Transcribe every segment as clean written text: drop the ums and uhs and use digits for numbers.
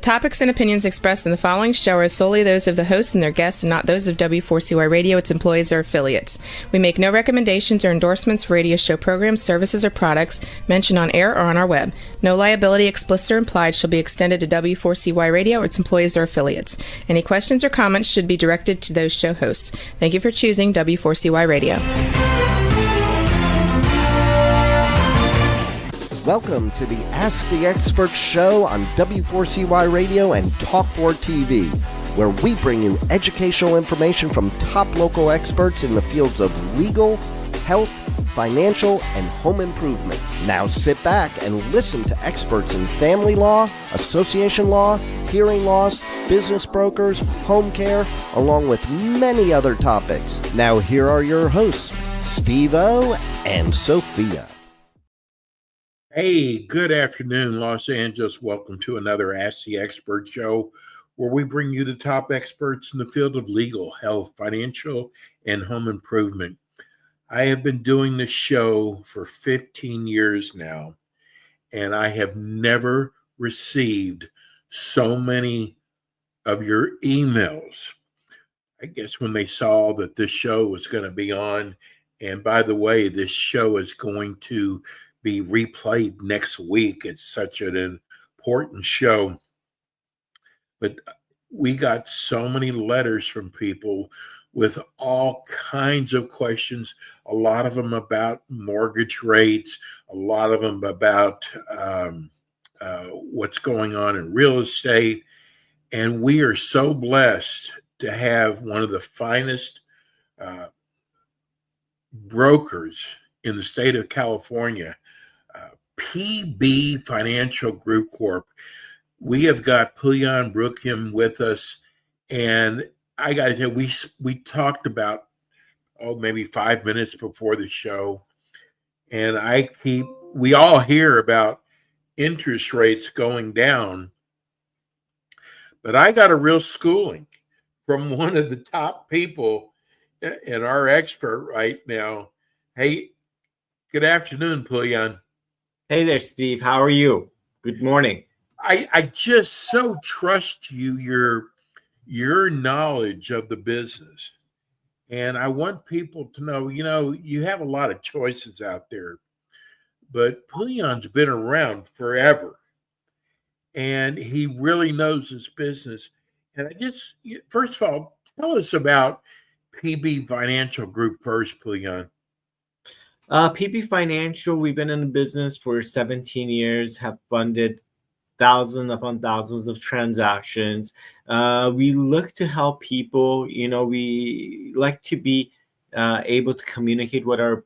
topics and opinions expressed in the following show are solely those of the hosts and their guests and not those of W4CY Radio, its employees, or affiliates. We make no recommendations or endorsements for radio show programs, services, or products mentioned on air or on our web. No liability, explicit or implied, shall be extended to W4CY Radio or its employees or affiliates. Any questions or comments should be directed to those show hosts. Thank you for choosing W4CY Radio. Welcome to the Ask the Expert show on W4CY Radio and Talk4 TV, where we bring you educational information from top local experts in the fields of legal, health, financial, and home improvement. Now sit back and listen to experts in family law, association law, hearing loss, business brokers, home care, along with many other topics. Now here are your hosts, Steve-O and Sophia. Hey, good afternoon, Los Angeles. Welcome to another Ask the Expert show, where we bring you the top experts in the field of legal, health, financial, and home improvement. I have been doing this show for 15 years now, and I have never received so many of your emails. I guess when they saw that this show was going to be on, and by the way, this show is going to be replayed next week. It's such an important show. But we got so many letters from people with all kinds of questions, a lot of them about mortgage rates, a lot of them about what's going on in real estate. And we are so blessed to have one of the finest brokers in the state of California, PB Financial Group Corp. We have got Pouyan Broukhim with us, and I got to tell you, we talked about maybe 5 minutes before the show, and we all hear about interest rates going down, but I got a real schooling from one of the top people and our expert right now. Hey, good afternoon, Pouyan. Hey there, Steve. How are you? Good morning. I just so trust you, your knowledge of the business. And I want people to know, you have a lot of choices out there, but Pouyan's been around forever. And he really knows his business. And first of all, tell us about PB Financial Group first, Pouyan. PB Financial, we've been in the business for 17 years, have funded thousands upon thousands of transactions. We look to help people. We like to be able to communicate with our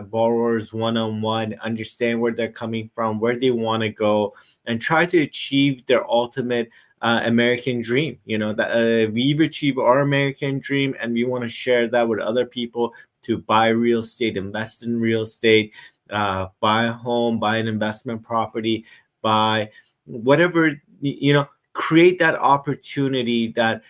borrowers one-on-one, understand where they're coming from, where they want to go, and try to achieve their ultimate American dream. That we've achieved our American dream, and we want to share that with other people to buy real estate, invest in real estate, buy a home, buy an investment property, buy whatever, create that opportunity. That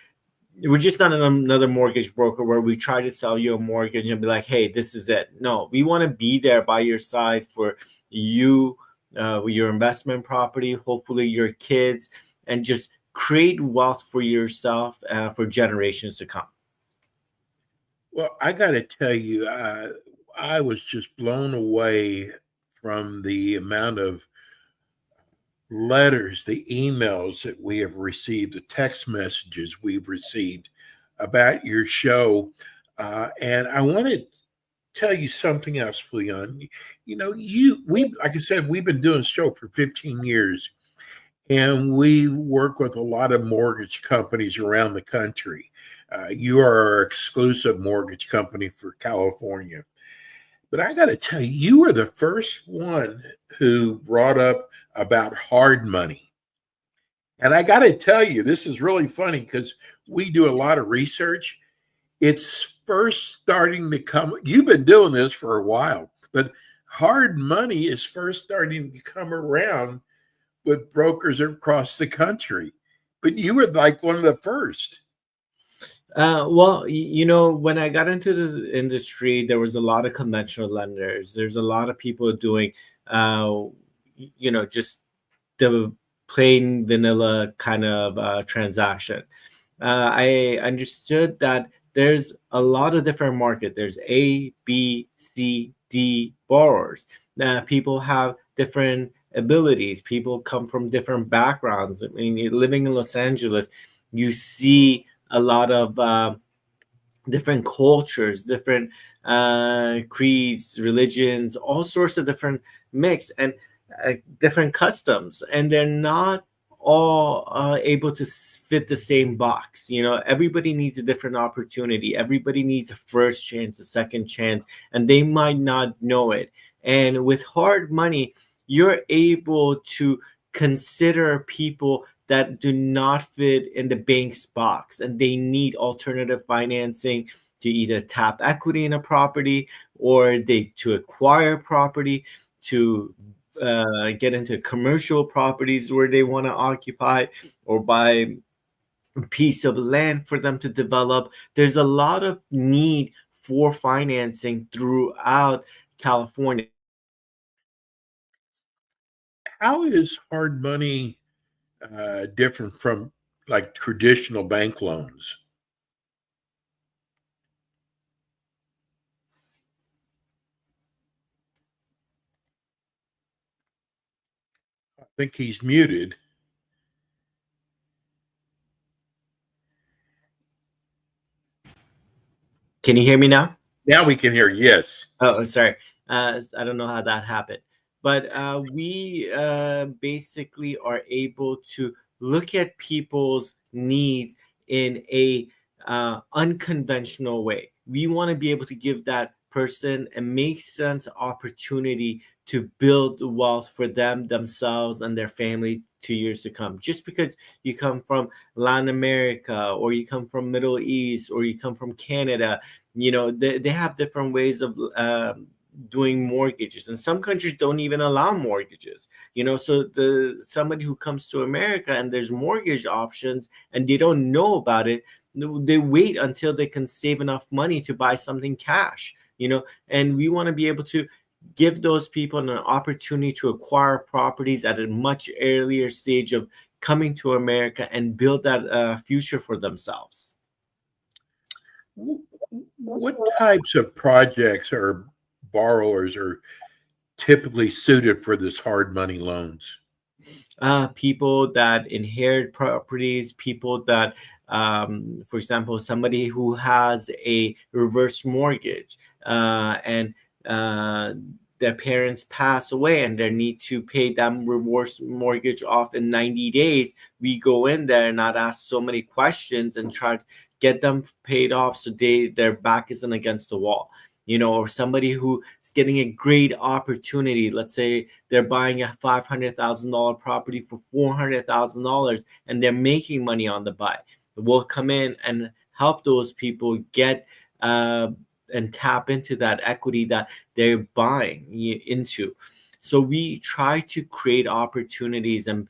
we're just not another mortgage broker where we try to sell you a mortgage and be like, hey, this is it. No, we want to be there by your side for you, with your investment property, hopefully your kids, and just create wealth for yourself for generations to come. Well, I got to tell you, I was just blown away from the amount of letters, the emails that we have received, the text messages we've received about your show. And I want to tell you something else, Pouyan. Like I said, we've been doing this show for 15 years, and we work with a lot of mortgage companies around the country. You are our exclusive mortgage company for California. But I got to tell you, you were the first one who brought up about hard money. And I got to tell you, this is really funny because we do a lot of research. It's first starting to come. You've been doing this for a while, but hard money is first starting to come around with brokers across the country. But you were like one of the first. Well, when I got into the industry, there was a lot of conventional lenders. There's a lot of people doing, just the plain vanilla kind of transaction. I understood that there's a lot of different market. There's A, B, C, D borrowers. People have different abilities. People come from different backgrounds. I mean, living in Los Angeles, you see a lot of different cultures, different creeds, religions, all sorts of different mix and different customs, and they're not all able to fit the same box. Everybody needs a different opportunity. Everybody needs a first chance, a second chance, and they might not know it. And with hard money, you're able to consider people that do not fit in the bank's box, and they need alternative financing to either tap equity in a property, or to acquire property, to get into commercial properties where they want to occupy, or buy a piece of land for them to develop. There's a lot of need for financing throughout California. How is hard money different from like traditional bank loans? I think he's muted. Can you hear me now? Now we can hear. Yes. Oh, sorry. I don't know how that happened. But we basically are able to look at people's needs in a unconventional way. We want to be able to give that person a make sense opportunity to build wealth for themselves, and their family 2 years to come. Just because you come from Latin America, or you come from Middle East, or you come from Canada, they have different ways of doing mortgages, and some countries don't even allow mortgages. So somebody who comes to America and there's mortgage options and they don't know about it, they wait until they can save enough money to buy something cash. And we want to be able to give those people an opportunity to acquire properties at a much earlier stage of coming to America and build that future for themselves. What types of projects or borrowers are typically suited for this hard money loans? People that inherit properties, people that, for example, somebody who has a reverse mortgage, and their parents pass away and they need to pay that reverse mortgage off in 90 days. We go in there and not ask so many questions and try to get them paid off so their back isn't against the wall. Or somebody who is getting a great opportunity. Let's say they're buying a $500,000 property for $400,000 and they're making money on the buy. We'll come in and help those people get and tap into that equity that they're buying into. So we try to create opportunities and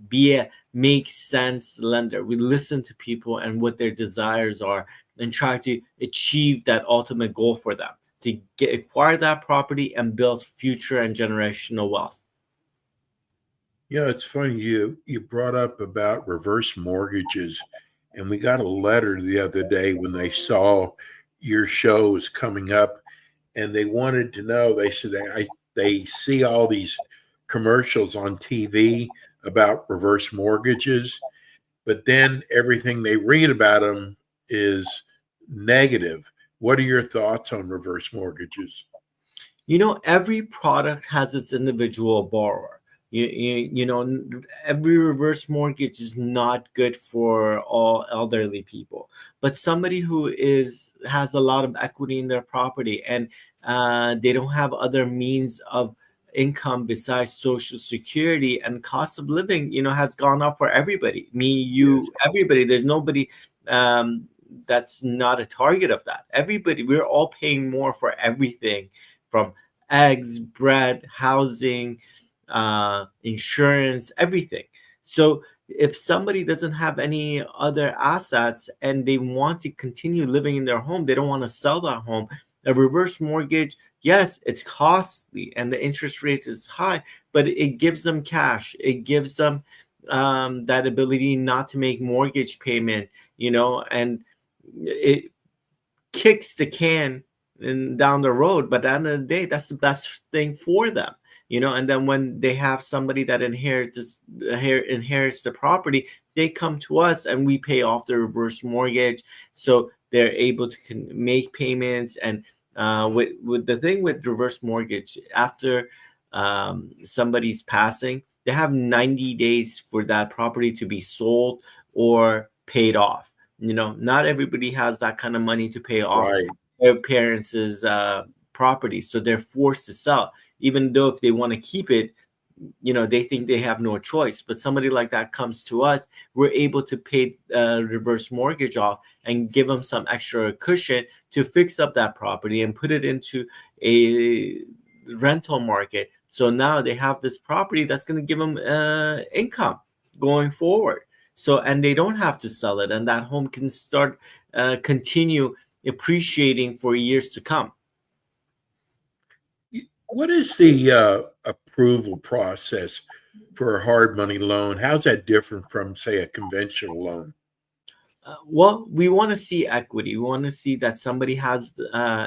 be a make sense lender. We listen to people and what their desires are, and try to achieve that ultimate goal for them, to acquire that property and build future and generational wealth. Yeah, it's funny you brought up about reverse mortgages, and we got a letter the other day when they saw your show was coming up, and they wanted to know. They said they see all these commercials on TV about reverse mortgages, but then everything they read about them is negative. What are your thoughts on reverse mortgages? Every product has its individual borrower. Every reverse mortgage is not good for all elderly people, but somebody who has a lot of equity in their property, and they don't have other means of income besides Social Security, and cost of living has gone up for everybody, me, you, yes, everybody. There's nobody that's not a target of that. Everybody, we're all paying more for everything, from eggs, bread, housing, insurance, everything. So if somebody doesn't have any other assets and they want to continue living in their home, they don't want to sell that home, a reverse mortgage, yes, it's costly and the interest rate is high, but it gives them cash. It gives them that ability not to make mortgage payment, and it kicks the can down the road. But at the end of the day, that's the best thing for them, and then when they have somebody that inherits the property, they come to us and we pay off the reverse mortgage, so they're able to make payments. And with the thing with reverse mortgage, after somebody's passing, they have 90 days for that property to be sold or paid off. Not everybody has that kind of money to pay off Right. their parents' property, so they're forced to sell, even though if they want to keep it, they think they have no choice. But somebody like that comes to us, we're able to pay reverse mortgage off and give them some extra cushion to fix up that property and put it into a rental market. So now they have this property that's going to give them income going forward. So, and they don't have to sell it, and that home can start continue appreciating for years to come. What is the approval process for a hard money loan? How's that different from, say, a conventional loan? Well, we want to see equity. We want to see that somebody has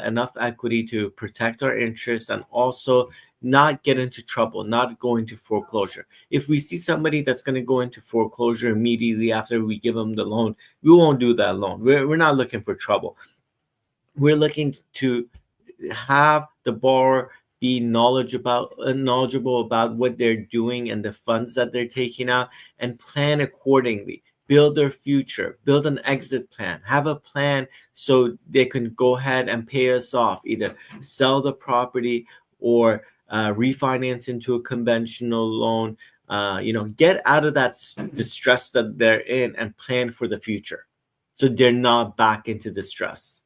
enough equity to protect our interests and also not get into trouble, not go into foreclosure. If we see somebody that's going to go into foreclosure immediately after we give them the loan, we won't do that loan. We're not looking for trouble. We're looking to have the borrower be knowledgeable about what they're doing and the funds that they're taking out, and plan accordingly. Build their future, build an exit plan, have a plan so they can go ahead and pay us off, either sell the property or refinance into a conventional loan. Get out of that distress that they're in and plan for the future so they're not back into distress.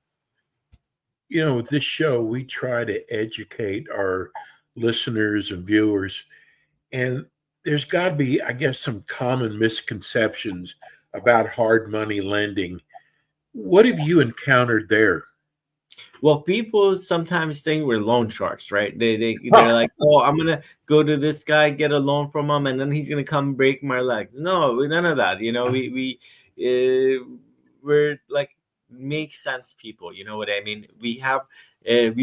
With this show, we try to educate our listeners and viewers, and there's got to be, I guess, some common misconceptions about hard money lending. What have you encountered there? Well, people sometimes think we're loan sharks, right? They're like, oh, I'm gonna go to this guy, get a loan from him, and then he's gonna come break my legs. No, none of that. We're like make sense people. You know what I mean? We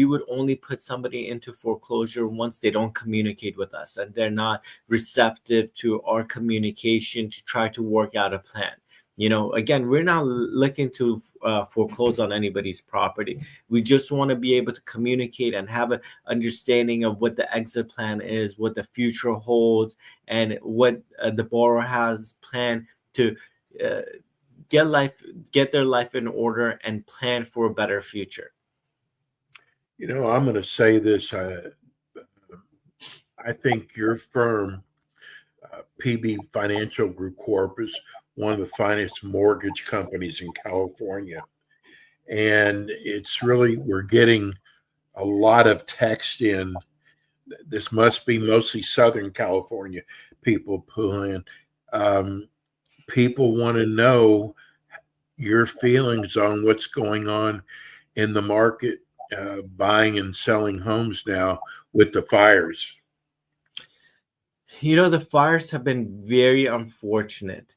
would only put somebody into foreclosure once they don't communicate with us and they're not receptive to our communication to try to work out a plan. Again, we're not looking to foreclose on anybody's property. We just want to be able to communicate and have an understanding of what the exit plan is, what the future holds, and what the borrower has planned to get their life in order and plan for a better future. I'm going to say this. I think your firm, PB Financial Group Corp, is one of the finest mortgage companies in California. And it's really, we're getting a lot of text in. This must be mostly Southern California people, Pouyan. People want to know your feelings on what's going on in the market, buying and selling homes now with the fires. The fires have been very unfortunate.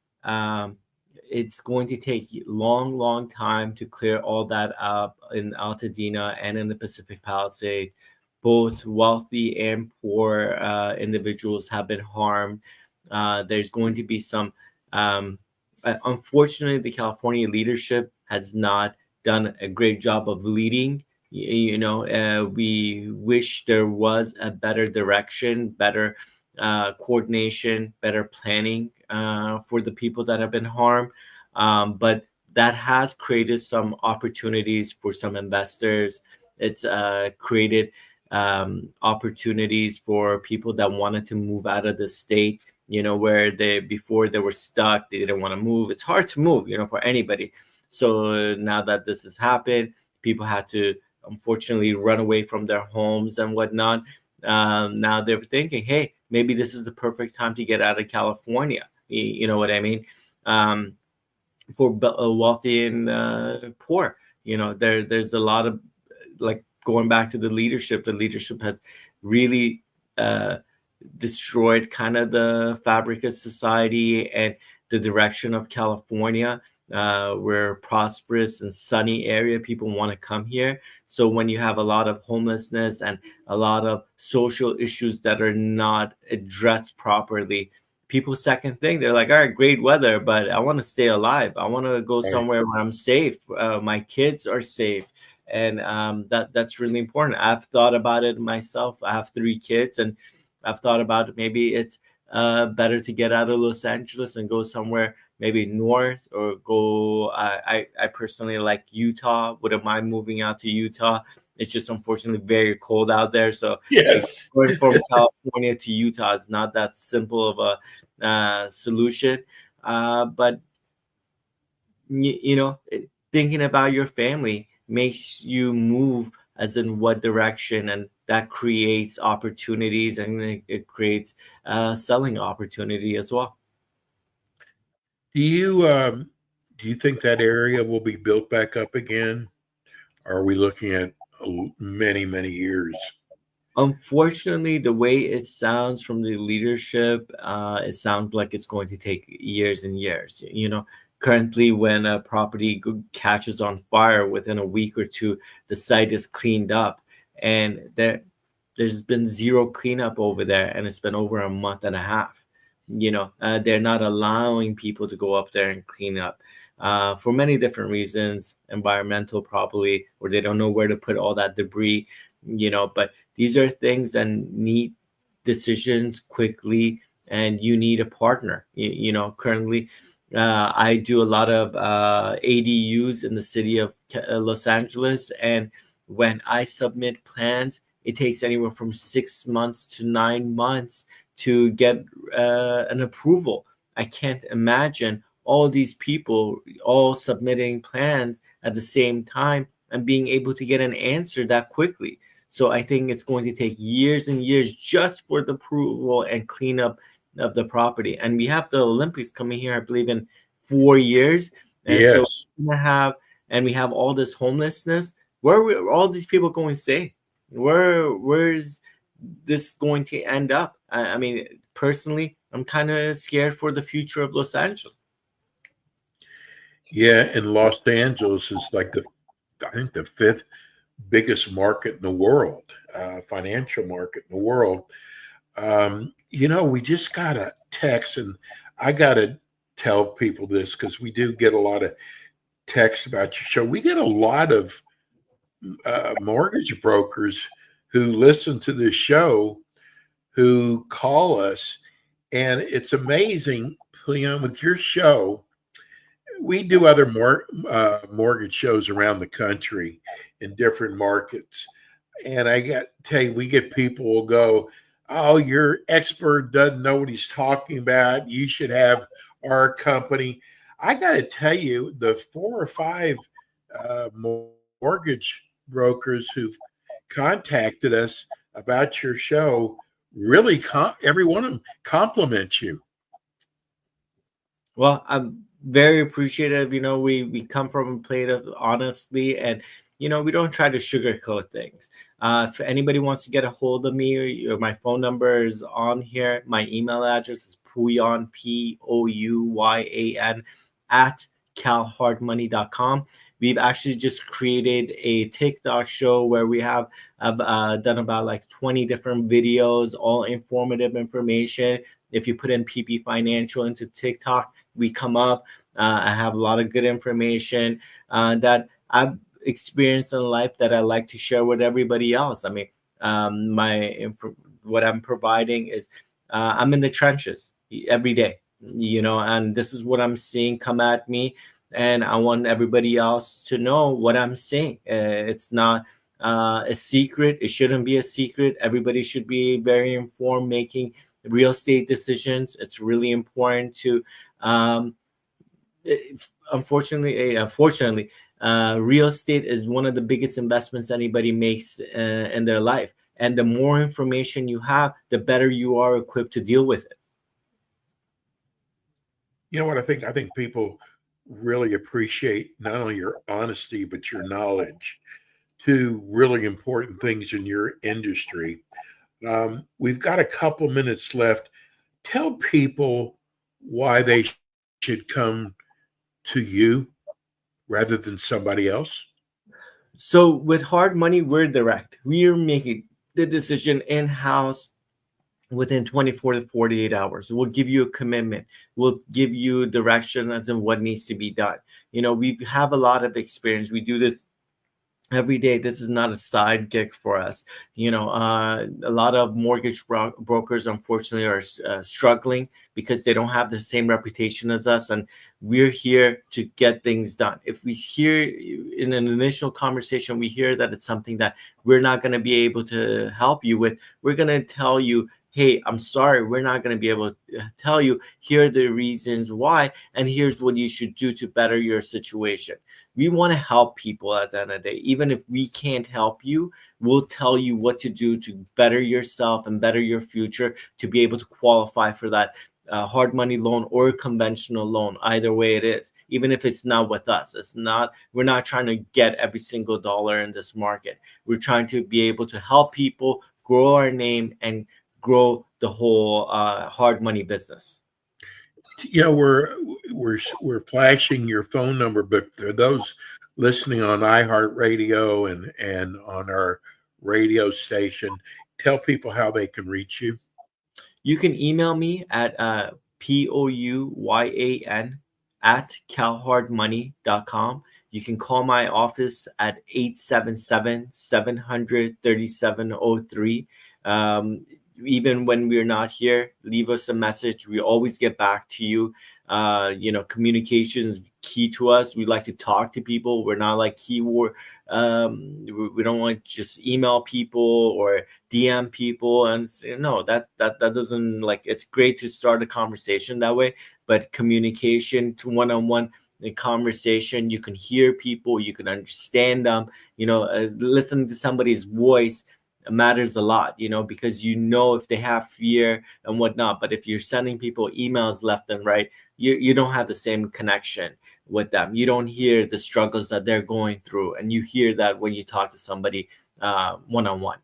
It's going to take long time to clear all that up in Altadena and in the Pacific Palisades. Both wealthy and poor individuals have been harmed. There's going to be some, unfortunately, the California leadership has not done a great job of leading. We wish there was a better direction, better coordination, better planning for the people that have been harmed. But that has created some opportunities for some investors. It's created opportunities for people that wanted to move out of the state, where before they were stuck, they didn't want to move. It's hard to move, for anybody. So now that this has happened, people had to unfortunately run away from their homes and whatnot. Now they're thinking, hey, maybe this is the perfect time to get out of California. You know what I mean? For wealthy and poor, there's a lot of, like, going back to the leadership. The leadership has really destroyed kind of the fabric of society and the direction of California. We're a prosperous and sunny area. People want to come here. So when you have a lot of homelessness and a lot of social issues that are not addressed properly, people second think. They're like, all right, great weather, but I want to stay alive. I want to go somewhere where I'm safe. My kids are safe. And that's really important. I've thought about it myself. I have 3 kids, and I've thought about it. Maybe it's better to get out of Los Angeles and go somewhere maybe north, or go. I personally like Utah. Wouldn't mind moving out to Utah. It's just unfortunately very cold out there. So Yes. going from California to Utah is not that simple of a solution. But thinking about your family makes you move as in what direction, and that creates opportunities, and it creates selling opportunity as well. Do you think that area will be built back up again? Or are we looking at many years? Unfortunately, the way it sounds from the leadership, it sounds like it's going to take years and years. Currently, when a property catches on fire, within a week or two, the site is cleaned up, and there's been zero cleanup over there, and it's been over a month and a half. They're not allowing people to go up there and clean up for many different reasons, environmental probably, or they don't know where to put all that debris. But these are things that need decisions quickly, and you need a partner. Currently, I do a lot of ADUs in the city of Los Angeles, and when I submit plans, it takes anywhere from 6 months to 9 months to get an approval. I can't imagine all these people all submitting plans at the same time and being able to get an answer that quickly. So I think it's going to take years and years just for the approval and cleanup of the property. And we have the Olympics coming here, I believe, in 4 years. And so Yes. we have all this homelessness. Where are all these people going to stay? Where's this going to end up? I mean, personally, I'm kind of scared for the future of Los Angeles. Yeah, and Los Angeles is like I think the 5th biggest market in the world, financial market in the world. We just got a text, and I got to tell people this because we do get a lot of texts about your show. We get a lot of mortgage brokers who listen to this show who call us, and it's amazing, with your show. We do other mortgage shows around the country in different markets. And I got to tell you, we get people will go, oh, your expert doesn't know what he's talking about. You should have our company. I got to tell you, the 4 or 5 mortgage brokers who've contacted us about your show, really, every one of them compliments you. Well, I'm very appreciative. We come from a plate of honesty, and we don't try to sugarcoat things. If anybody wants to get a hold of me, my phone number is on here. My email address is Pouyan, Pouyan, at calhardmoney.com. We've actually just created a TikTok show where we have done about like 20 different videos, all informative information. If you put in PP Financial into TikTok, we come up. I have a lot of good information that I've experienced in life that I like to share with everybody else. I mean, what I'm providing is I'm in the trenches every day, and this is what I'm seeing come at me. And I want everybody else to know what I'm seeing. It's not a secret. It shouldn't be a secret. Everybody should be very informed making real estate decisions. It's really important to unfortunately, real estate is one of the biggest investments anybody makes in their life. And the more information you have, the better you are equipped to deal with it. You know what I think? I think people really appreciate not only your honesty, but your knowledge. 2 really important things in your industry. We've got a couple minutes left. Tell people why they should come to you rather than somebody else. So with hard money, we're direct. We are making the decision in-house within 24 to 48 hours. We'll give you a commitment. We'll give you direction as in what needs to be done. We have a lot of experience. We do this every day. This is not a side gig for us. A lot of mortgage brokers, unfortunately, are struggling because they don't have the same reputation as us, and we're here to get things done. If we hear in an initial conversation, we hear that it's something that we're not going to be able to help you with, we're going to tell you, hey, I'm sorry, we're not going to be able to tell you. Here are the reasons why, and here's what you should do to better your situation. We want to help people at the end of the day. Even if we can't help you, we'll tell you what to do to better yourself and better your future to be able to qualify for that hard money loan or conventional loan. Either way it is, even if it's not with us, we're not trying to get every single dollar in this market. We're trying to be able to help people grow our name and grow the whole hard money business. We're flashing your phone number, but for those listening on iHeartRadio and on our radio station, tell people how they can reach you. You can email me at POUYAN at calhardmoney.com. You can call my office at 877-700-3703. Even when we're not here, leave us a message. We always get back to you. Communication is key to us. We like to talk to people. We're not like keyword. We don't want to just email people or DM people. And no, that doesn't, like, it's great to start a conversation that way, but communication to one-on-one conversation, you can hear people, you can understand them. Listening to somebody's voice matters a lot, because if they have fear and whatnot. But if you're sending people emails left and right, you don't have the same connection with them. You don't hear the struggles that they're going through, and you hear that when you talk to somebody one-on-one.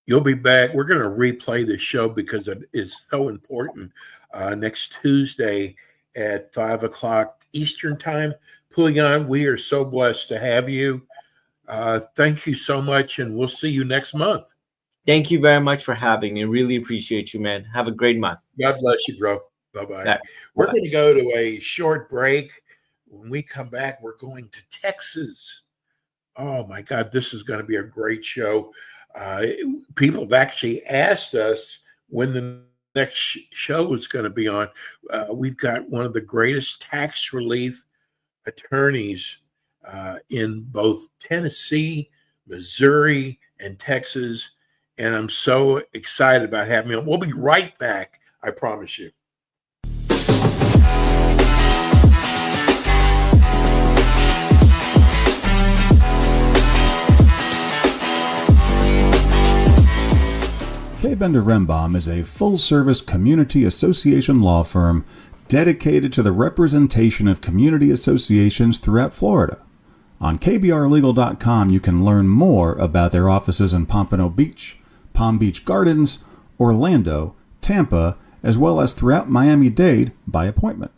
You'll be back. We're going to replay the show because it is so important. Next Tuesday at 5:00 Eastern time. Pouyan, we are so blessed to have you. Thank you so much, and we'll see you next month. Thank you very much for having me. Really appreciate you, man. Have a great month. God bless you, bro. Bye-bye. Right. We're going to go to a short break. When we come back, we're going to Texas. Oh, my God, this is going to be a great show. People have actually asked us when the next show is going to be on. We've got one of the greatest tax relief attorneys in both Tennessee, Missouri, and Texas. And I'm so excited about having him. We'll be right back, I promise you. K. Bender Rembaum is a full-service community association law firm dedicated to the representation of community associations throughout Florida. On kbrlegal.com, you can learn more about their offices in Pompano Beach, Palm Beach Gardens, Orlando, Tampa, as well as throughout Miami-Dade by appointment.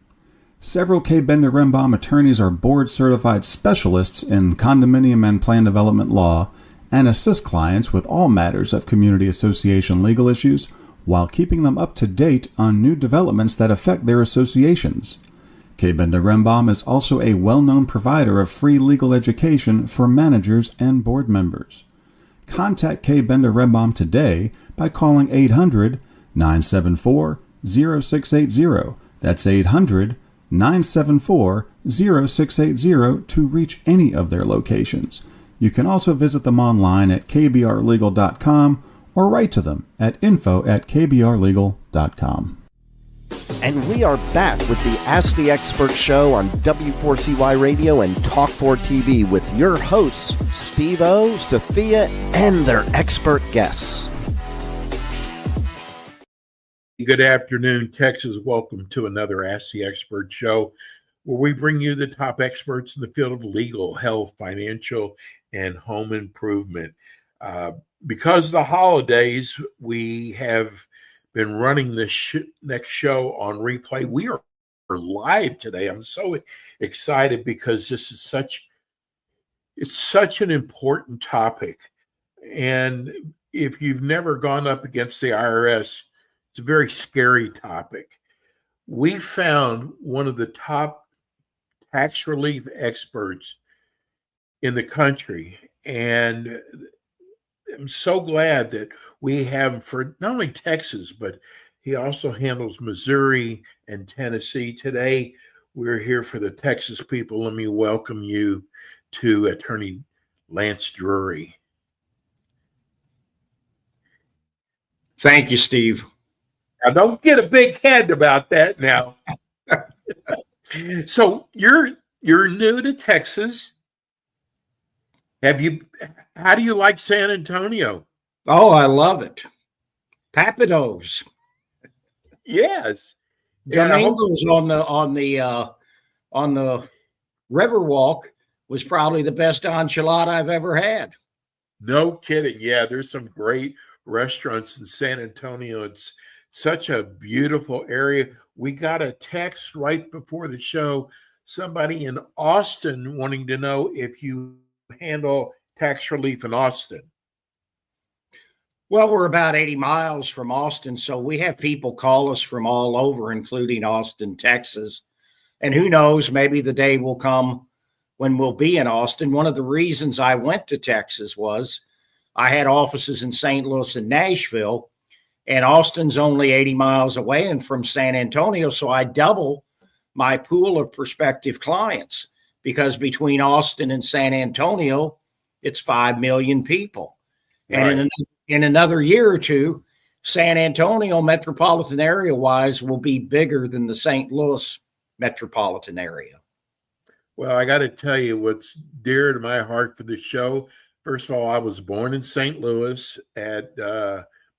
Several K. Bender Rembaum attorneys are board-certified specialists in condominium and plan development law and assist clients with all matters of community association legal issues while keeping them up to date on new developments that affect their associations. K. Bender Rembaum is also a well-known provider of free legal education for managers and board members. Contact K. Bender Rembaum today by calling 800-974-0680. That's 800-974-0680 to reach any of their locations. You can also visit them online at kbrlegal.com or write to them at info@kbrlegal.com. And we are back with the Ask the Expert show on W4CY Radio and Talk4 TV with your hosts, Steve-O, Sophia, and their expert guests. Good afternoon, Texas. Welcome to another Ask the Expert show, where we bring you the top experts in the field of legal, health, financial, and home improvement. because of the holidays, we have been running this next show on replay. We are live today. I'm so excited because this is such an important topic. And if you've never gone up against the IRS, it's a very scary topic. We found one of the top tax relief experts in the country, and I'm so glad that we have him for not only Texas, but he also handles Missouri and Tennessee. Today, we're here for the Texas people. Let me welcome you to Attorney Lance Drury. Thank you, Steve. Now, don't get a big head about that now. So you're new to Texas. How do you like San Antonio? Oh, I love it. Papados. Yes. Domingos on the Riverwalk was probably the best enchilada I've ever had. No kidding. Yeah, there's some great restaurants in San Antonio. It's such a beautiful area. We got a text right before the show, somebody in Austin wanting to know if you handle tax relief in Austin. Well, we're about 80 miles from Austin, so we have people call us from all over, including Austin, Texas. And who knows, maybe the day will come when we'll be in Austin. One of the reasons I went to Texas was I had offices in St. Louis and Nashville, and Austin's only 80 miles away and from San Antonio, so I double my pool of prospective clients because between Austin and San Antonio, it's 5 million people. Right. And in another year or two, San Antonio metropolitan area wise will be bigger than the St. Louis metropolitan area. Well, I got to tell you what's dear to my heart for the show. First of all, I was born in St. Louis at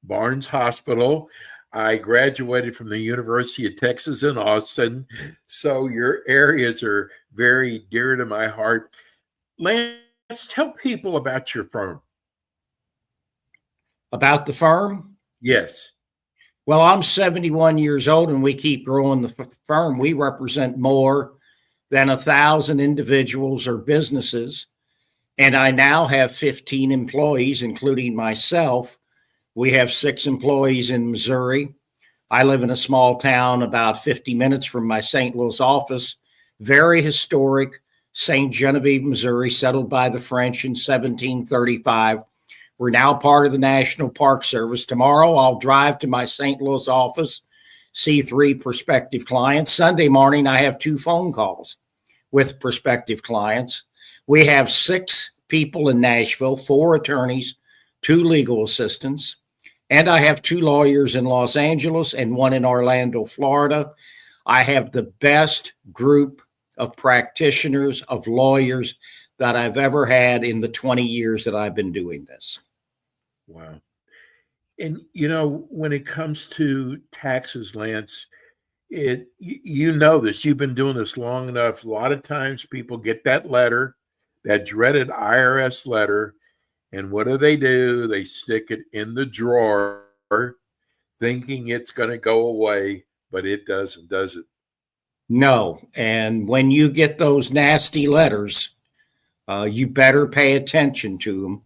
Barnes Hospital. I graduated from the University of Texas in Austin. So your areas are very dear to my heart. Lance, tell people about your firm. About the firm? Yes. Well, I'm 71 years old and we keep growing the firm. We represent more than 1,000 individuals or businesses. And I now have 15 employees, including myself. We have 6 employees in Missouri. I live in a small town about 50 minutes from my St. Louis office. Very historic, St. Genevieve, Missouri, settled by the French in 1735. We're now part of the National Park Service. Tomorrow, I'll drive to my St. Louis office, see 3 prospective clients. Sunday morning, I have 2 phone calls with prospective clients. We have 6 people in Nashville, 4 attorneys, 2 legal assistants, and I have 2 lawyers in Los Angeles and 1 in Orlando, Florida. I have the best group of practitioners, of lawyers that I've ever had in the 20 years that I've been doing this. Wow. And, when it comes to taxes, Lance, you know this, you've been doing this long enough. A lot of times people get that letter, that dreaded IRS letter, and what do? They stick it in the drawer thinking it's going to go away, but it doesn't, does it? No. And when you get those nasty letters, you better pay attention to them,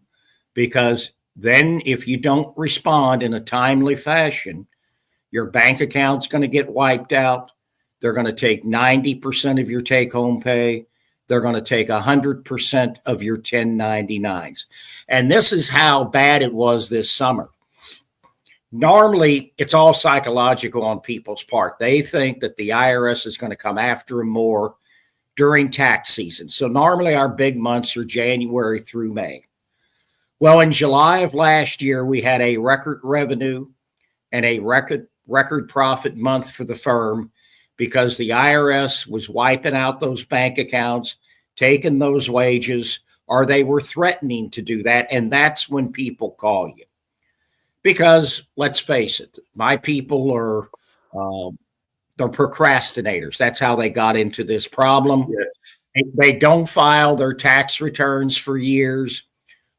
because then if you don't respond in a timely fashion, your bank account's going to get wiped out. They're going to take 90% of your take-home pay. They're going to take 100% of your 1099s. And this is how bad it was this summer. Normally, it's all psychological on people's part. They think that the IRS is going to come after them more during tax season. So normally our big months are January through May. Well, in July of last year, we had a record revenue and a record profit month for the firm because the IRS was wiping out those bank accounts, taking those wages, or they were threatening to do that. And that's when people call you. Because let's face it, my people are they're procrastinators. That's how they got into this problem. Yes. They don't file their tax returns for years.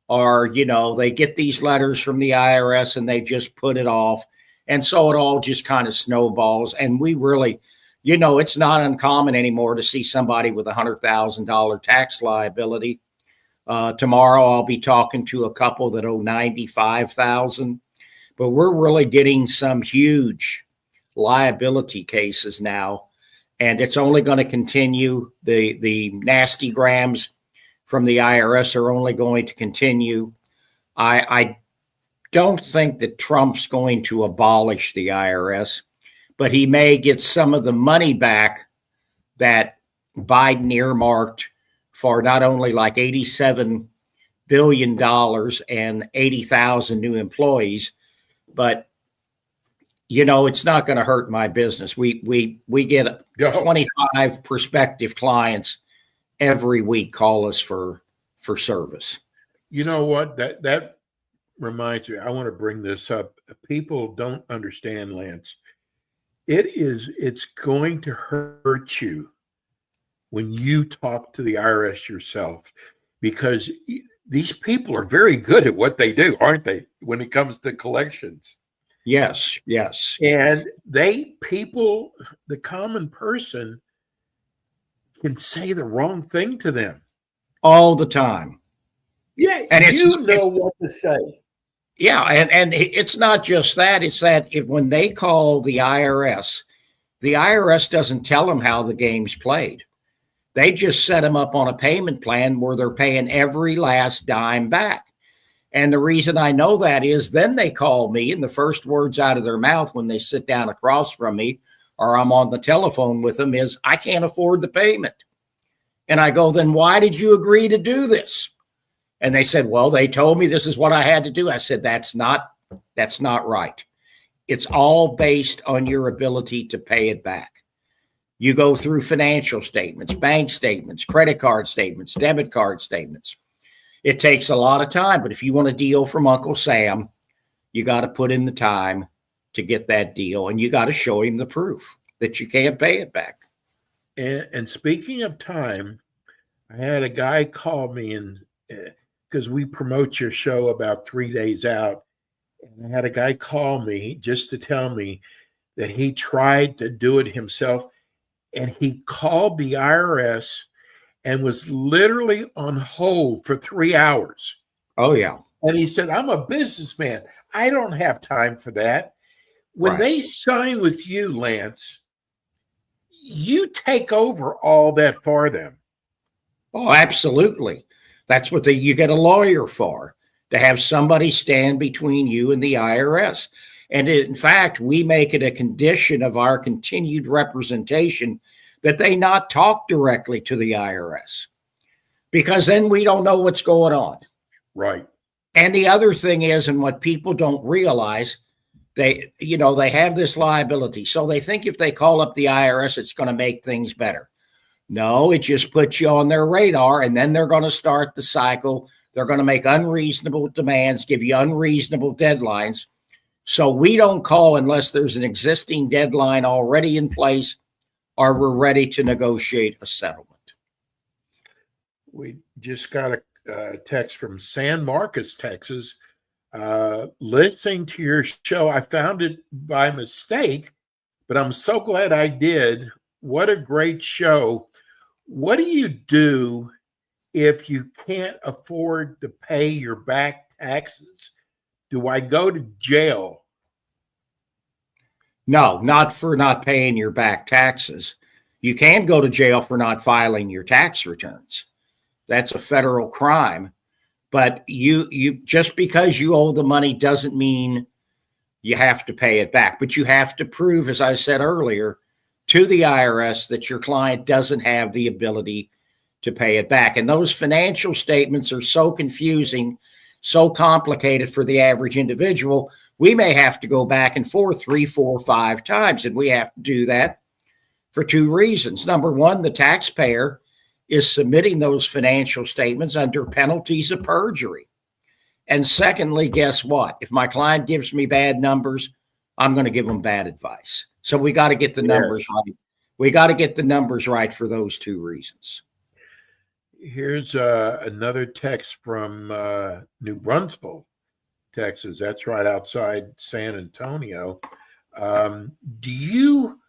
or, they get these letters from the IRS and they just put it off. And so it all just kind of snowballs. And we really, it's not uncommon anymore to see somebody with $100,000 tax liability. Tomorrow I'll be talking to a couple that owe $95,000, but we're really getting some huge liability cases now, and it's only going to continue. The nasty grams from the IRS are only going to continue. I don't think that Trump's going to abolish the IRS, but he may get some of the money back that Biden earmarked for not only like $87 billion and 80,000 new employees, but it's not going to hurt my business. We get 25 prospective clients every week call us for service. You know what? That reminds me, I want to bring this up. People don't understand, Lance. It's going to hurt you when you talk to the IRS yourself, because these people are very good at what they do, aren't they, when it comes to collections? Yes. And the common person can say the wrong thing to them. All the time. Yeah, and what to say. Yeah, and it's not just that. It's that when they call the IRS doesn't tell them how the game's played. They just set them up on a payment plan where they're paying every last dime back. And the reason I know that is then they call me, and the first words out of their mouth when they sit down across from me or I'm on the telephone with them is, "I can't afford the payment." And I go, "Then why did you agree to do this?" And they said, "Well, they told me this is what I had to do." I said, that's not right. It's all based on your ability to pay it back. You go through financial statements, bank statements, credit card statements, debit card statements. It takes a lot of time, but if you want a deal from Uncle Sam, you got to put in the time to get that deal, and you got to show him the proof that you can't pay it back. And speaking of time, I had a guy call me, and because we promote your show about 3 days out, and I had a guy call me just to tell me that he tried to do it himself, and he called the IRS and was literally on hold for 3 hours. Oh, yeah. And he said, "I'm a businessman. I don't have time for that." When they sign with you, Lance, you take over all that for them. Oh, absolutely. That's what you get a lawyer for, to have somebody stand between you and the IRS. And in fact, we make it a condition of our continued representation that they not talk directly to the IRS, because then we don't know what's going on. Right. And the other thing is, and what people don't realize, they have this liability. So they think if they call up the IRS, it's going to make things better. No, it just puts you on their radar, and then they're going to start the cycle. They're going to make unreasonable demands, give you unreasonable deadlines. So we don't call unless there's an existing deadline already in place, or we're ready to negotiate a settlement. We just got a text from San Marcos, Texas. Listening to your show, I found it by mistake, but I'm so glad I did. What a great show. What do you do if you can't afford to pay your back taxes? Do I go to jail? No, not for not paying your back taxes. You can go to jail for not filing your tax returns. That's a federal crime. But you just because you owe the money doesn't mean you have to pay it back. But you have to prove, as I said earlier, to the IRS that your client doesn't have the ability to pay it back. And those financial statements are so confusing, so complicated for the average individual. We may have to go back and forth 3, 4, 5 times. And we have to do that for 2 reasons. Number one, the taxpayer is submitting those financial statements under penalties of perjury. And secondly, guess what? If my client gives me bad numbers, I'm going to give them bad advice. So we got to get the numbers right. We got to get the numbers right for those 2 reasons. Here's another text from New Brunswick, Texas. That's right outside San Antonio. Do you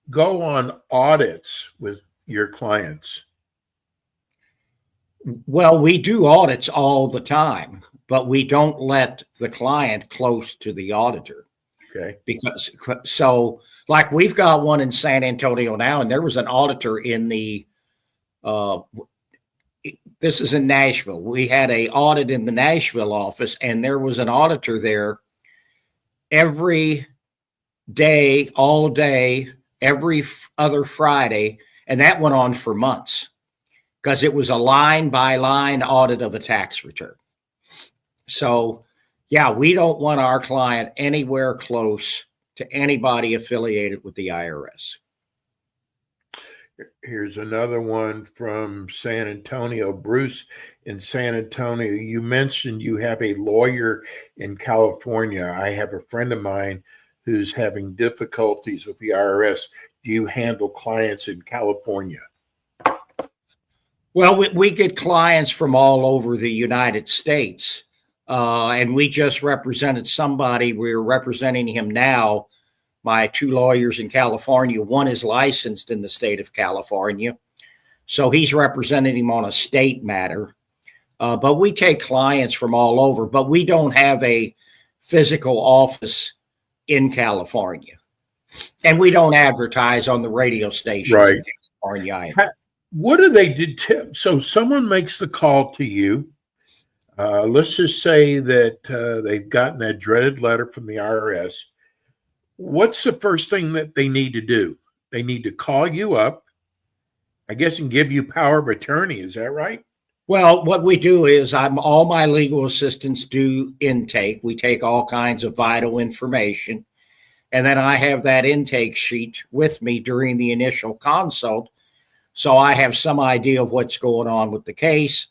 go on audits with your clients? Well, we do audits all the time, but we don't let the client close to the auditor. Okay. Because so like we've got one in San Antonio now, and there was an auditor in the this is in Nashville. We had a audit in the Nashville office, and there was an auditor there every day, all day, every other Friday, and that went on for months because it was a line by line audit of a tax return. So, yeah, we don't want our client anywhere close to anybody affiliated with the IRS. Here's another one from San Antonio. Bruce in San Antonio, you mentioned you have a lawyer in California. I have a friend of mine who's having difficulties with the IRS. Do you handle clients in California? Well, we get clients from all over the United States, and we just represented somebody. We're representing him now. My two lawyers in California, one is licensed in the state of California, so he's representing him on a state matter. But we take clients from all over, but we don't have a physical office in California. And we don't advertise on the radio stations Right. in California either. What do they do? So someone makes the call to you. Let's just say that they've gotten that dreaded letter from the IRS. What's the first thing that they need to do? They need to call you up, I guess, and give you power of attorney. Is that right? Well, what we do is all my legal assistants do intake. We take all kinds of vital information. And then I have that intake sheet with me during the initial consult. So I have some idea of what's going on with the case.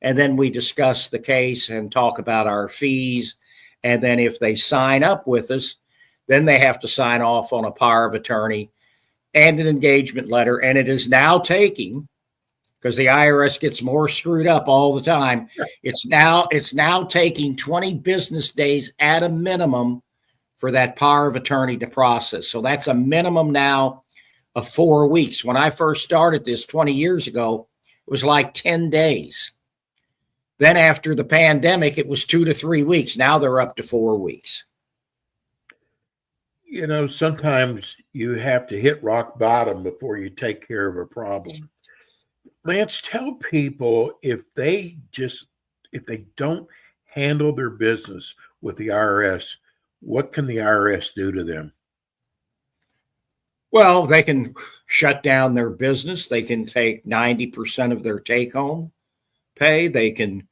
And then we discuss the case and talk about our fees. And then if they sign up with us, then they have to sign off on a power of attorney and an engagement letter. And it is now taking, because the IRS gets more screwed up all the time, it's now taking 20 business days at a minimum for that power of attorney to process. So that's a minimum now of 4 weeks. When I first started this 20 years ago, it was like 10 days. Then after the pandemic, it was 2 to 3 weeks. Now they're up to 4 weeks. You know, sometimes you have to hit rock bottom before you take care of a problem. Lance, tell people if they don't handle their business with the IRS, what can the IRS do to them? Well, they can shut down their business. They can take 90% of their take-home pay. They can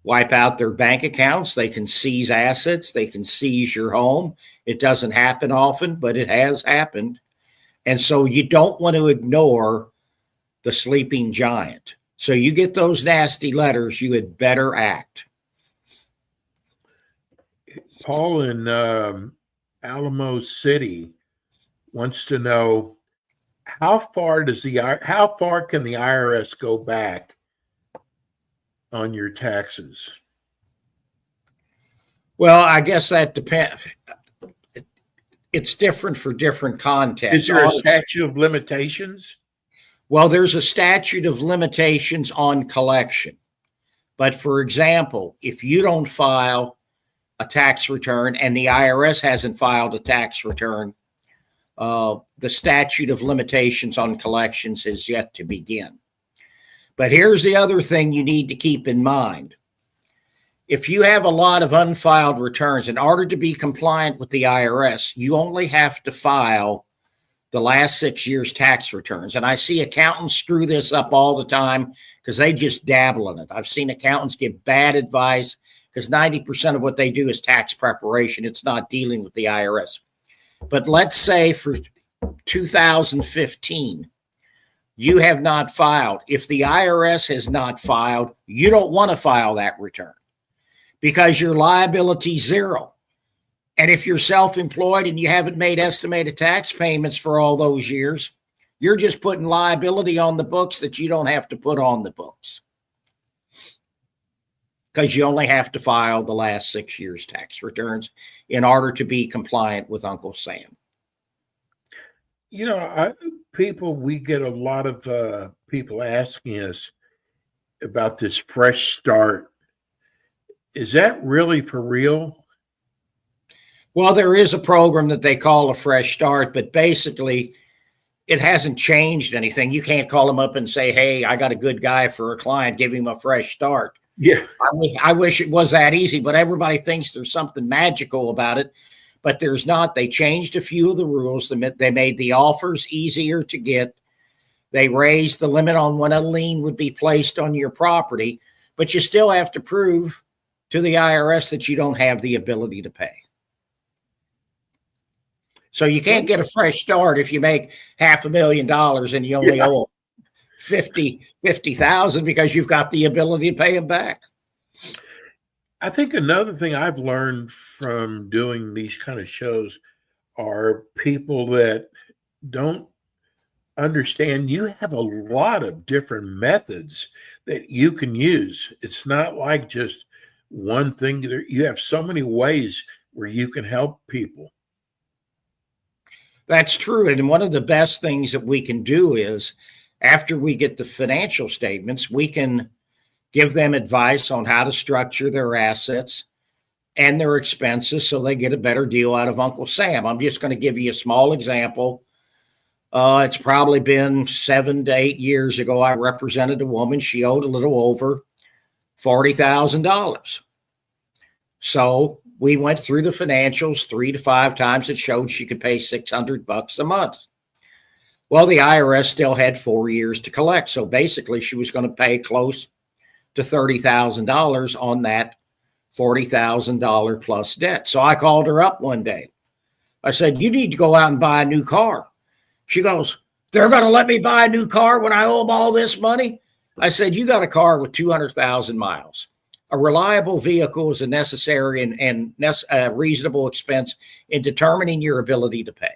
wipe out their bank accounts. They can seize assets. They can seize your home. It doesn't happen often, but it has happened. And so you don't want to ignore the sleeping giant. So you get those nasty letters, you had better act. Paul in Alamo City wants to know how far can the IRS go back on your taxes? Well, I guess that depends. It's different for different contexts. Is there a statute of limitations? Well, there's a statute of limitations on collection. But for example, if you don't file a tax return and the IRS hasn't filed a tax return, the statute of limitations on collections is yet to begin. But here's the other thing you need to keep in mind. If you have a lot of unfiled returns, in order to be compliant with the IRS, you only have to file the last 6 years' tax returns. And I see accountants screw this up all the time because they just dabble in it. I've seen accountants give bad advice because 90% of what they do is tax preparation. It's not dealing with the IRS. But let's say for 2015, you have not filed. If the IRS has not filed, you don't want to file that return because your liability is zero. And if you're self-employed and you haven't made estimated tax payments for all those years, You're just putting liability on the books that you don't have to put on the books, because you only have to file the last 6 years' tax returns in order to be compliant with Uncle Sam. You know, we get a lot of people asking us about this fresh start. Is that really for real? Well, there is a program that they call a fresh start, but basically it hasn't changed anything. You can't call them up and say, hey, I got a good guy for a client, give him a fresh start. Yeah. I wish it was that easy, but everybody thinks there's something magical about it, but there's not. They changed a few of the rules. They made the offers easier to get. They raised the limit on when a lien would be placed on your property, but you still have to prove to the IRS that you don't have the ability to pay. So you can't get a fresh start if you make $500,000 and you only owe 50,000 because you've got the ability to pay them back. I think another thing I've learned from doing these kind of shows are people that don't understand you have a lot of different methods that you can use. It's not like just one thing. You have so many ways where you can help people. That's true. And one of the best things that we can do is, after we get the financial statements, we can give them advice on how to structure their assets and their expenses so they get a better deal out of Uncle Sam. I'm just going to give you a small example. It's probably been 7 to 8 years ago. I represented a woman. She owed a little over $40,000. So we went through the financials 3 to 5 times. It showed she could pay $600 a month. Well, the IRS still had 4 years to collect. So basically she was going to pay close to $30,000 on that $40,000 plus debt. So I called her up one day. I said, you need to go out and buy a new car. She goes, they're going to let me buy a new car when I owe them all this money? I said, you got a car with 200,000 miles. A reliable vehicle is a necessary and reasonable expense in determining your ability to pay.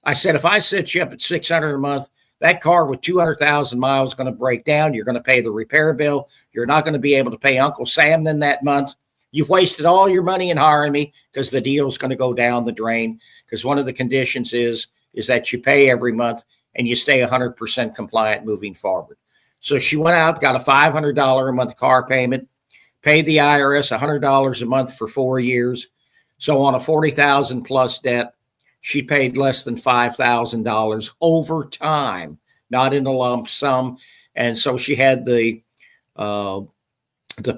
I said, if I set you up at $600 a month, that car with 200,000 miles is going to break down. You're going to pay the repair bill. You're not going to be able to pay Uncle Sam then that month. You've wasted all your money in hiring me because the deal is going to go down the drain, because one of the conditions is that you pay every month and you stay 100% compliant moving forward. So she went out, got a $500 a month car payment, paid the IRS $100 a month for 4 years. So on a $40,000 plus debt, she paid less than $5,000 over time, not in a lump sum. And so she had the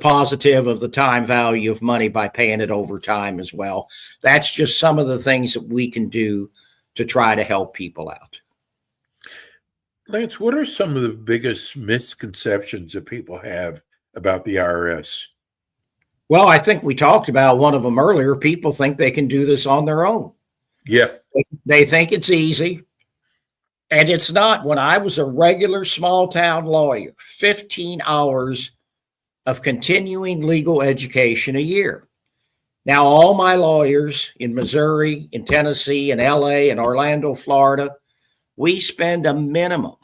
positive of the time value of money by paying it over time as well. That's just some of the things that we can do to try to help people out. Lance, what are some of the biggest misconceptions that people have about the IRS? Well, I think we talked about one of them earlier. People think they can do this on their own. Yeah. They think it's easy, and it's not. When I was a regular small town lawyer, 15 hours of continuing legal education a year. Now, all my lawyers in Missouri, in Tennessee, in LA, in Orlando, Florida, we spend a minimum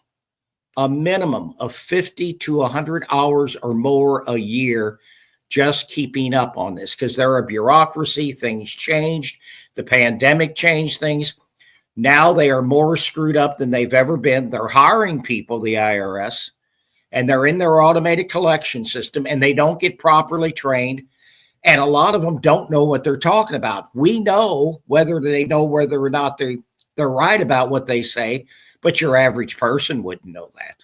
of 50 to 100 hours or more a year just keeping up on this, because they're a bureaucracy. Things changed. The pandemic changed things. Now they are more screwed up than they've ever been. They're hiring people, the IRS, and they're in their automated collection system, and they don't get properly trained. And a lot of them don't know what they're talking about. We know whether or not they're right about what they say, but your average person wouldn't know that.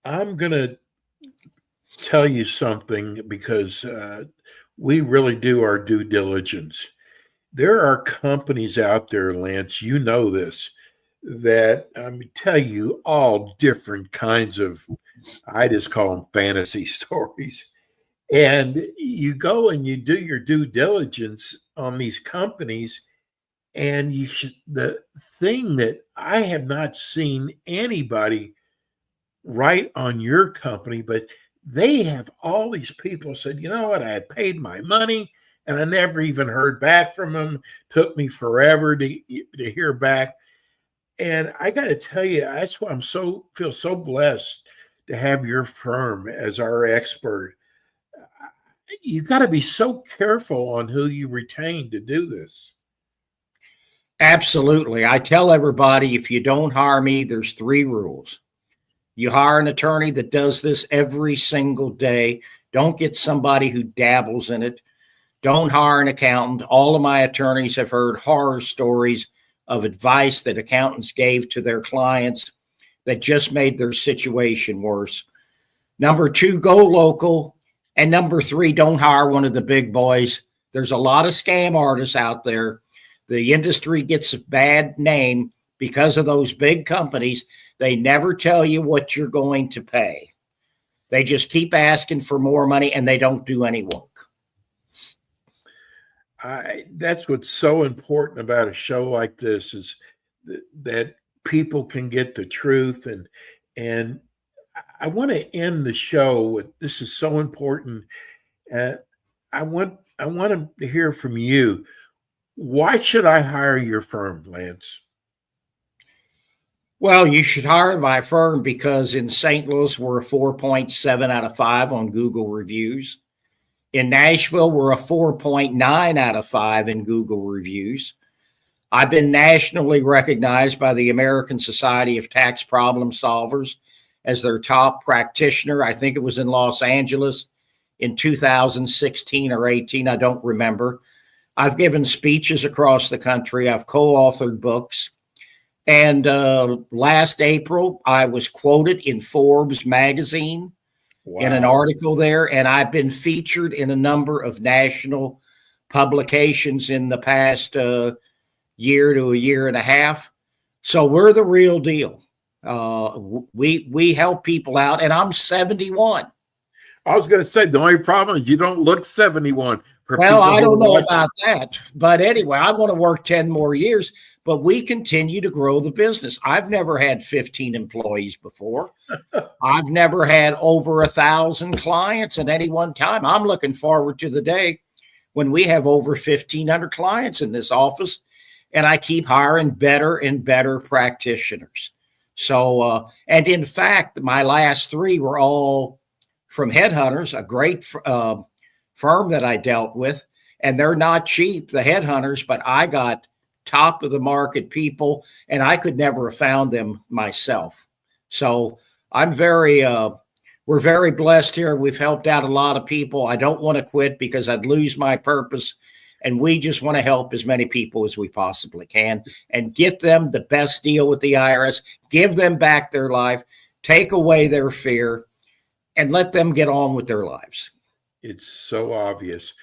I'm going to tell you something, because we really do our due diligence. There are companies out there, Lance, you know this, that tell you all different kinds of, I just call them fantasy stories. And you go and you do your due diligence on these companies, and the thing that I have not seen anybody write on your company, but they have all these people said, you know what, I had paid my money and I never even heard back from them. Took me forever to hear back. And I got to tell you, that's why feel so blessed to have your firm as our expert. You got to be so careful on who you retain to do this. Absolutely. I tell everybody, if you don't hire me, there's 3 rules. You hire an attorney that does this every single day. Don't get somebody who dabbles in it. Don't hire an accountant. All of my attorneys have heard horror stories of advice that accountants gave to their clients that just made their situation worse. Number 2, go local. And number 3, don't hire one of the big boys. There's a lot of scam artists out there. The industry gets a bad name because of those big companies. They never tell you what you're going to pay. They just keep asking for more money and they don't do any work. That's what's so important about a show like this is that people can get the truth. And I want to end the show with, this is so important. I want to hear from you. Why should I hire your firm, Lance? Well, you should hire my firm because in St. Louis, we're a 4.7 out of 5 on Google reviews. In Nashville, we're a 4.9 out of 5 in Google reviews. I've been nationally recognized by the American Society of Tax Problem Solvers as their top practitioner. I think it was in Los Angeles in 2016 or 18. I don't remember. I've given speeches across the country. I've co-authored books. And last April, I was quoted in Forbes magazine in an article there. And I've been featured in a number of national publications in the past year to a year and a half. So we're the real deal. We help people out, and I'm 71. I was going to say, the only problem is you don't look 71. Well, I don't know about that. But anyway, I want to work 10 more years, but we continue to grow the business. I've never had 15 employees before. I've never had over 1,000 clients at any one time. I'm looking forward to the day when we have over 1,500 clients in this office, and I keep hiring better and better practitioners. So, and in fact, my last 3 were all from headhunters, a great firm that I dealt with, and they're not cheap, the headhunters, but I got top of the market people, and I could never have found them myself. So I'm we're very blessed here. We've helped out a lot of people. I don't want to quit because I'd lose my purpose. And we just want to help as many people as we possibly can and get them the best deal with the IRS, give them back their life, take away their fear, and let them get on with their lives. It's so obvious.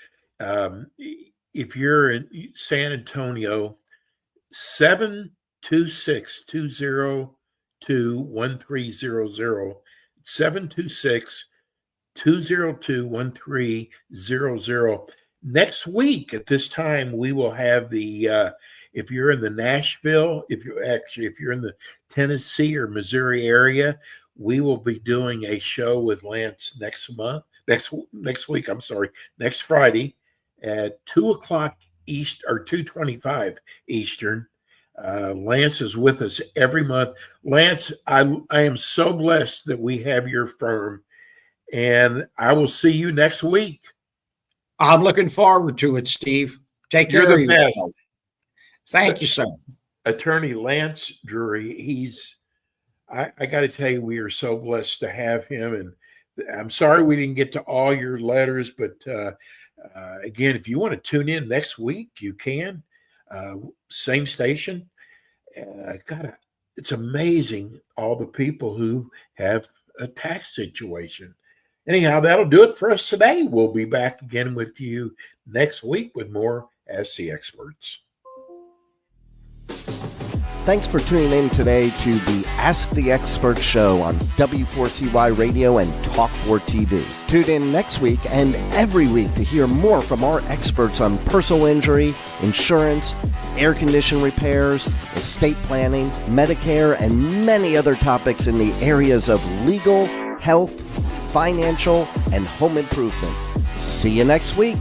If you're in San Antonio, 726-202-1300, 726-202-1300. Next week at this time, we will have if you're in the Nashville, if you're in the Tennessee or Missouri area, we will be doing a show with Lance next week, next Friday at 2:00 East or 2:25 Eastern. Lance is with us every month. Lance, I am so blessed that we have your firm, and I will see you next week. I'm looking forward to it, Steve. Take care of yourself. Thank you, sir. Attorney Lance Drury, I got to tell you, we are so blessed to have him. And I'm sorry we didn't get to all your letters, but again, if you want to tune in next week, you can. Same station. It's amazing all the people who have a tax situation. Anyhow, that'll do it for us today. We'll be back again with you next week with more Ask the Experts. Thanks for tuning in today to the Ask the Expert show on W4CY Radio and Talk4 TV. Tune in next week and every week to hear more from our experts on personal injury, insurance, air condition repairs, estate planning, Medicare, and many other topics in the areas of legal, health, financial, and home improvement. See you next week.